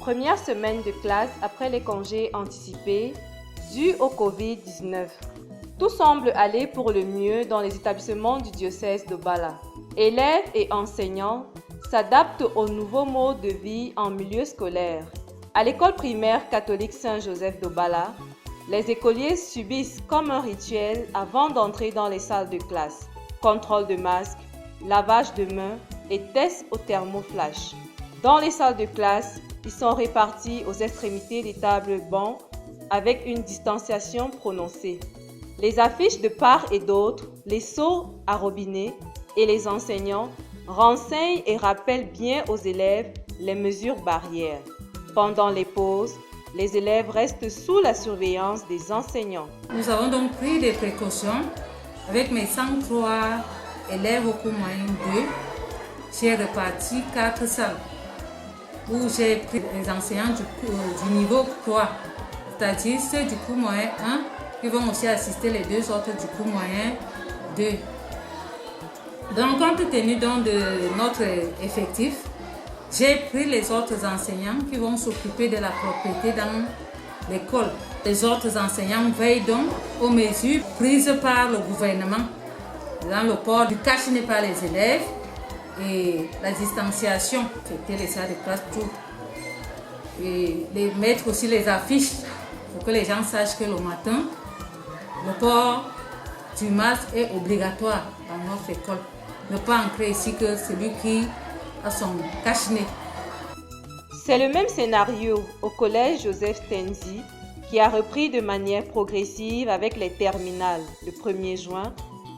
Première semaine de classe après les congés anticipés dus au Covid-19. Tout semble aller pour le mieux dans les établissements du diocèse de Bala. Élèves et enseignants s'adaptent au nouveau mode de vie en milieu scolaire. À l'école primaire catholique Saint-Joseph de Bala, les écoliers subissent comme un rituel avant d'entrer dans les salles de classe. Contrôle de masque, lavage de mains et tests au thermoflash. Dans les salles de classe, ils sont répartis aux extrémités des tables bancs avec une distanciation prononcée. Les affiches de part et d'autre, les seaux à robinet et les enseignants renseignent et rappellent bien aux élèves les mesures barrières. Pendant les pauses, les élèves restent sous la surveillance des enseignants. Nous avons donc pris des précautions avec mes 103 élèves au cours moyen 2. J'ai réparti 4 salles où j'ai pris les enseignants du niveau 3, c'est-à-dire ceux du cours moyen 1 qui vont aussi assister les 2 autres du cours moyen 2. Donc, compte tenu donc de notre effectif, j'ai pris les autres enseignants qui vont s'occuper de la propreté dans l'école. Les autres enseignants veillent donc aux mesures prises par le gouvernement dans le port du cache-nez par les élèves et la distanciation qui était les salles de classe tout. Et mettre aussi les affiches pour que les gens sachent que le matin, le port du masque est obligatoire dans notre école. Ne pas entrer ici que celui qui a son cache-nez. C'est le même scénario au collège Joseph Tenzi qui a repris de manière progressive avec les terminales le 1er juin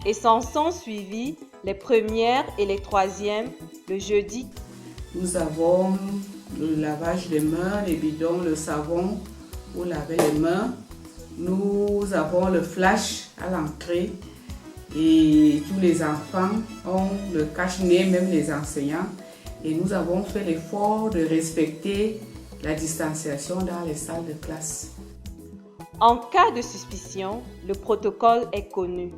et s'en sont suivis les premières et les troisièmes le jeudi. Nous avons le lavage des mains, les bidons, le savon pour laver les mains. Nous avons le flash à l'entrée et tous les enfants ont le cache-nez, même les enseignants. Et nous avons fait l'effort de respecter la distanciation dans les salles de classe. En cas de suspicion, le protocole est connu.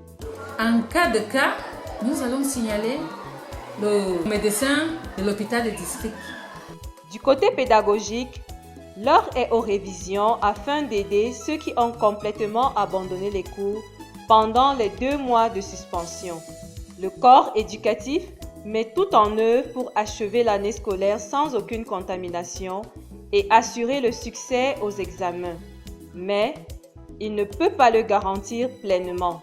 En cas de cas, nous allons signaler le médecin de l'hôpital de district. Du côté pédagogique, l'heure est aux révisions afin d'aider ceux qui ont complètement abandonné les cours pendant les 2 mois de suspension. Le corps éducatif met tout en œuvre pour achever l'année scolaire sans aucune contamination et assurer le succès aux examens. Mais il ne peut pas le garantir pleinement.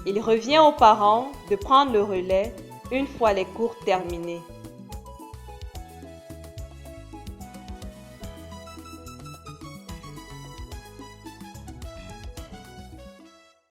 Il revient aux parents de prendre le relais une fois les cours terminés.